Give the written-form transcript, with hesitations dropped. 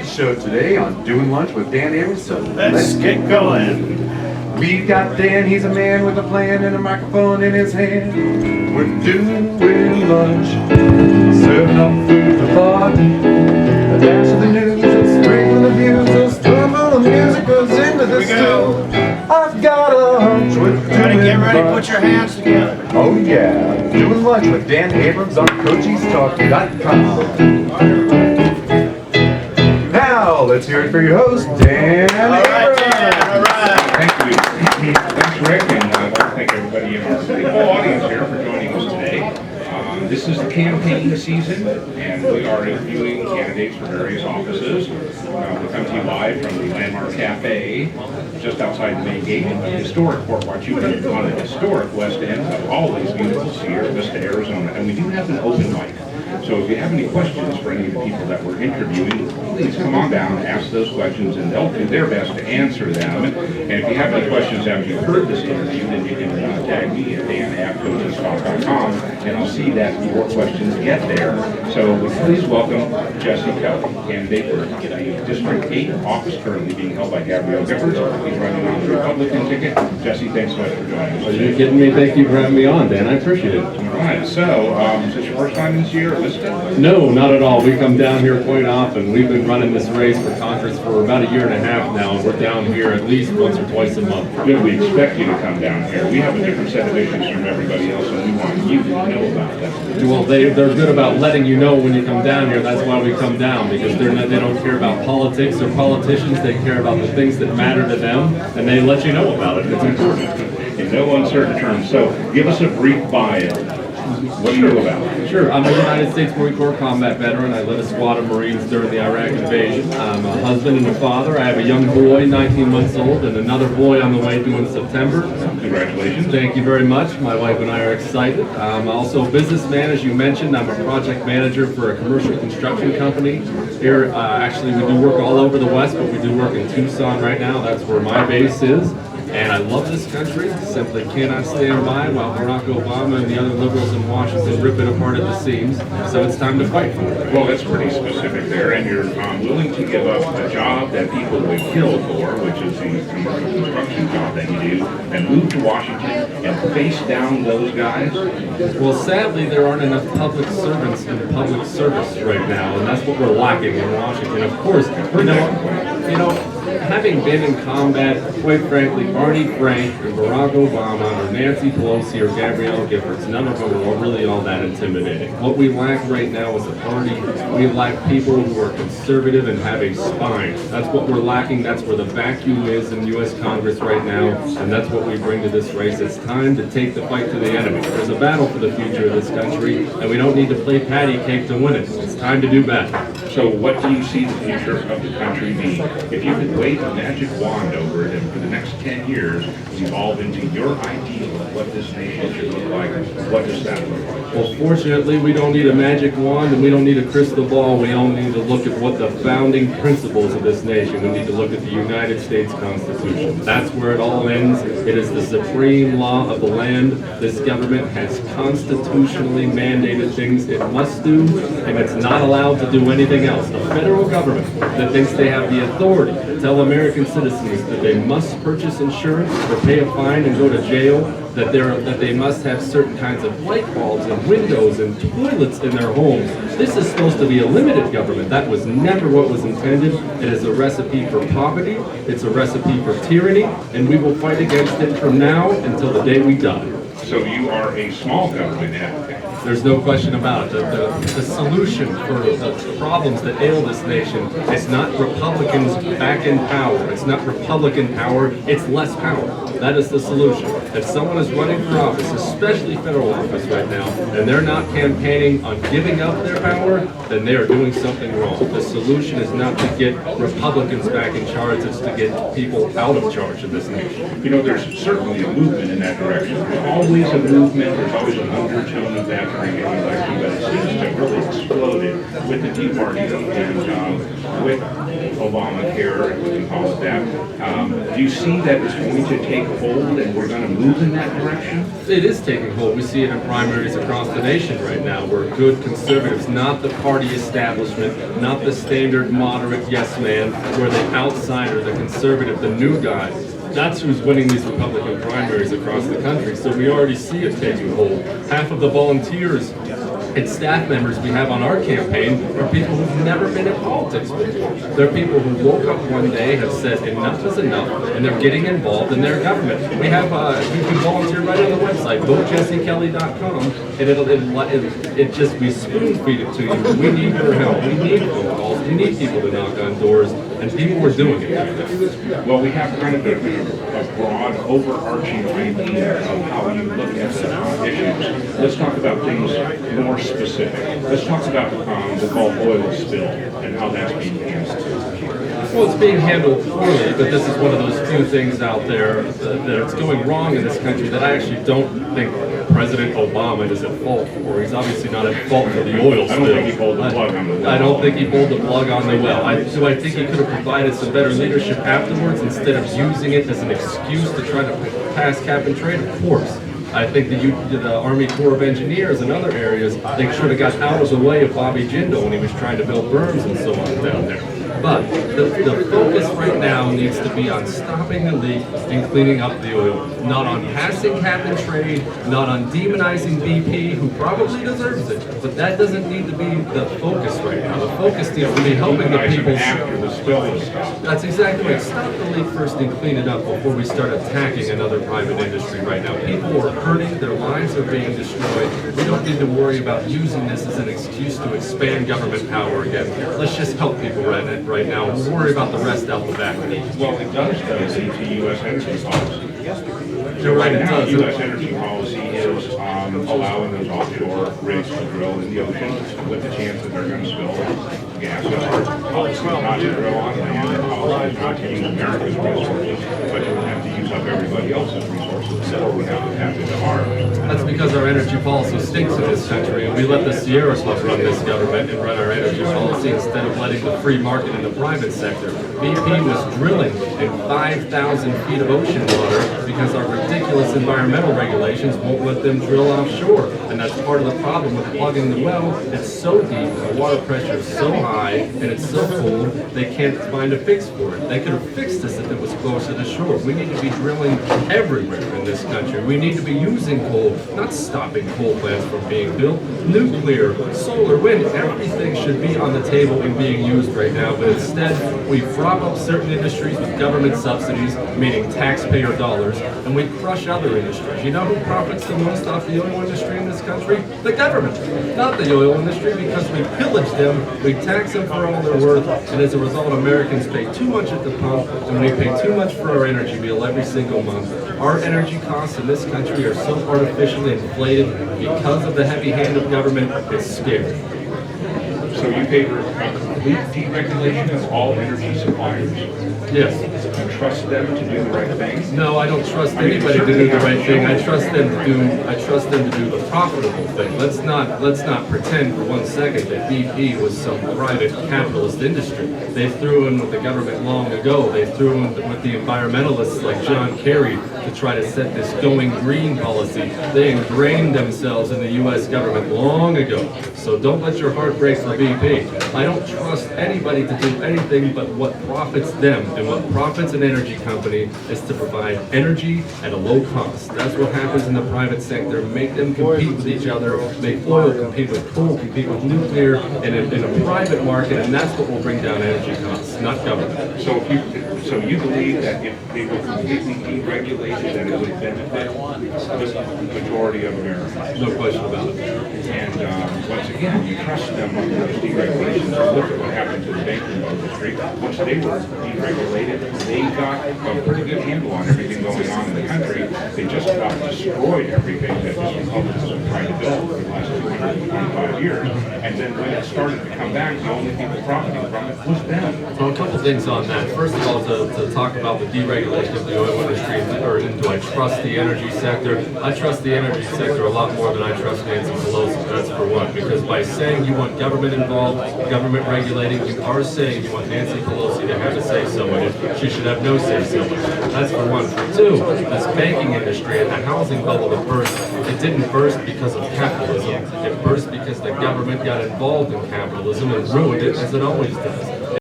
great show today on Doing Lunch with Dan Abrams. So let's get going. We've got Dan, he's a man with a plan and a microphone in his hand. We're doing lunch, serving up food for thought. A dash of the news, a spring from the views, a strum of the music goes into the stew. I've got a hunch with Ready, get ready, put your hands together. Oh yeah, Doing Lunch with Dan Abrams on CochiseTalk.com. Now, let's hear it for your host, Dan Abrams. All right. Thank you. Thanks, Rick, and I'd like to thank everybody in our whole audience here for joining us today. This is the campaign season, and we are interviewing candidates for various offices. We come to you live from the Landmark Cafe, just outside the main gate in the historic Fort Huachuca, on the historic west end of all these beautiful Sierra Vista, Arizona. And we do have an open mic. So if you have any questions for any of the people that we're interviewing, please come on down, ask those questions, and they'll do their best to answer them. And if you have any questions after you've heard this interview, then you can tag me at dan@cochise.com, and I'll see that your questions get there. So please welcome Jesse Kelly, candidate for the District 8 office currently being held by Gabrielle Giffords. He's running on the Republican ticket. Jesse, thanks so much for joining us. Are you kidding me? Thank you for having me on, Dan. I appreciate it. All right, so is this your first time this year at Vista? No, not at all. We come down here quite often. We've been running this race for Congress for about a year and a half now, and we're down here at least once or twice a month. Good, we expect you to come down here. We have a different set of issues from everybody else, and we want you to know about them. Well, they're good about letting you know when you come down here. That's why we come down, because they don't care about politics or politicians. They care about the things that matter to them, and they let you know about it. It's important. In no uncertain terms. So give us a brief bio. What do you know about? Sure. I'm a United States Marine Corps combat veteran. I led a squad of Marines during the Iraq invasion. I'm a husband and a father. I have a young boy, 19 months old, and another boy on the way due in September. Congratulations. Thank you very much. My wife and I are excited. I'm also a businessman, as you mentioned. I'm a project manager for a commercial construction company. Here, actually, we do work all over the West, but we do work in Tucson right now. That's where my base is. And I love this country, simply cannot stand by while Barack Obama and the other liberals in Washington rip it apart at the seams. So it's time to fight for it. Well, that's pretty specific there, and you're willing to give up a job that people would kill for, which is the commercial construction job that you do, and move to Washington and face down those guys? Well, sadly, there aren't enough public servants in public service right now, and that's what we're lacking in Washington. Of course, you know, having been in combat, quite frankly, Barney Frank or Barack Obama or Nancy Pelosi or Gabrielle Giffords, none of them are really all that intimidating. What we lack right now is a party. We lack people who are conservative and have a spine. That's what we're lacking. That's where the vacuum is in U.S. Congress right now, and that's what we bring to this race. It's time to take the fight to the enemy. There's a battle for the future of this country, and we don't need to play patty cake to win it. It's time to do battle. So what do you see the future of the country being? If you could wave a magic wand over it and for the next 10 years evolve into your ideal of what this nation should look like, what does that look like? Well, fortunately, we don't need a magic wand and we don't need a crystal ball. We only need to look at what the founding principles of this nation. We need to look at the United States Constitution. That's where it all ends. It is the supreme law of the land. This government has constitutionally mandated things it must do, and it's not allowed to do anything else. The federal government that thinks they have the authority to tell American citizens that they must purchase insurance or pay a fine and go to jail, that they must have certain kinds of light bulbs and windows and toilets in their homes. This is supposed to be a limited government. That was never what was intended. It is a recipe for poverty. It's a recipe for tyranny, and we will fight against it from now until the day we die. So you are a small government advocate. There's no question about it. The solution for the problems that ail this nation is not Republicans back in power. It's not Republican power. It's less power. That is the solution. If someone is running for office, especially federal office right now, and they're not campaigning on giving up their power, then they are doing something wrong. The solution is not to get Republicans back in charge. It's to get people out of charge of this nation. You know, there's certainly a movement in that direction. There's always a movement. There's always an undertone of that during any election, but it seems to have really exploded with the Tea Party and with Obamacare, if we can call it that. Do you see that it's going to take hold and we're going to move in that direction? It is taking hold. We see it in primaries across the nation right now, where good conservatives, not the party establishment, not the standard moderate yes man, where the outsider, the conservative, the new guy, that's who's winning these Republican primaries across the country. So we already see it taking hold. Half of the volunteers and staff members we have on our campaign are people who've never been in politics before. They're people who woke up one day, have said enough is enough, and they're getting involved in their government. We have, you can volunteer right on the website, votejessekelly.com, and it just, we spoon feed it to you. We need your help. We need phone calls. We need people to knock on doors, and people are doing it. Well, we have kind of a broad, overarching idea of how you look at the issues. Let's talk about things more specific. Let's talk about the Gulf oil spill and how that's being handled. Well, it's being handled poorly, but this is one of those few things out there that it's going wrong in this country that I actually don't think President Obama is at fault for. He's obviously not at fault for the oil spill. I don't think he pulled the plug on the well. I don't think he pulled the plug on the well. Do I think he could have provided some better leadership afterwards instead of using it as an excuse to try to pass cap and trade? Of course. I think the Army Corps of Engineers and other areas, they should have got out of the way of Bobby Jindal when he was trying to build berms and so on down there. But the focus right now needs to be on stopping the leak and cleaning up the oil, not on passing cap and trade, not on demonizing BP, who probably deserves it. But that doesn't need to be the focus right now. The focus needs to be helping the people. After the spill is stopped. That's exactly right. Stop the leak first and clean it up before we start attacking another private industry right now. People are hurting, their lives are being destroyed. We don't need to worry about using this as an excuse to expand government power again. Let's just help people right now. We'll worry about the rest out the back. Well, it does lead to U.S. energy policy. You're right, Right it now, does. U.S. energy policy is allowing those offshore rigs to drill in the ocean with the chance that they're going to spill gas. And our policy is not to drill on land. Our policy is not to use America's resources, but to have to use up everybody else's resources before we have to tap into ours. That's because our energy policy stinks in this country, and we let the Sierra Club run this government and run our energy policy instead of letting the free market in the private sector. BP was drilling in 5,000 feet of ocean water because our ridiculous environmental regulations won't let them drill offshore. And that's part of the problem with plugging the well. It's so deep, the water pressure is so high, and it's so cold, they can't find a fix for it. They could have fixed this if it was closer to shore. We need to be drilling everywhere in this country. We need to be using coal, not stopping coal plants from being built. Nuclear, solar, wind, everything should be on the table and being used right now. But instead, we prop up certain industries with government subsidies, meaning taxpayer dollars, and we crush other industries. You know who profits the most off the oil industry in this country? The government, not the oil industry, because we pillage them, we tax them for all they're worth, and as a result, Americans pay too much at the pump, and we pay too much for our energy bill every single month. Our energy costs in this country are so artificially inflated because of the heavy hand of government, it's scary. So you favor complete deregulation of all energy suppliers? Yes. You trust them to do the right thing? No, I don't trust anybody to do the right thing. I trust them to do the profitable thing. Let's not pretend for 1 second that BP was some private capitalist industry. They threw in with the government long ago. They threw in with the environmentalists like John Kerry to try to set this going green policy. They ingrained themselves in the U.S. government long ago. So don't let your heart break for BP. I don't trust anybody to do anything but what profits them, and what profits an energy company is to provide energy at a low cost. That's what happens in the private sector. Make them compete with each other, make oil compete with coal, compete with nuclear in a private market, and that's what will bring down energy costs, not government. So you believe that if they were completely deregulated, that it would benefit the majority of Americans? No question about it. And once again, you trust them on those deregulations. Look at what happened to the banking industry. Once they were deregulated, they got a pretty good handle on everything going on in the country. They just about destroyed everything that this Republicans have tried to build for the last 225 years. And then when it started to come back, the only people profiting from it was them. So a couple things on that. First of all, to talk about the deregulation of the oil industry, or do I trust the energy sector? I trust the energy sector a lot more than I trust Nancy Pelosi. That's for one. Because by saying you want government involved, government regulating, you are saying you want want Nancy Pelosi to have a say-so in it. She should have no say-so. That's for one. For two, this banking industry and the housing bubble that burst, it didn't burst because of capitalism. It burst because the government got involved in capitalism and ruined it, as it always does.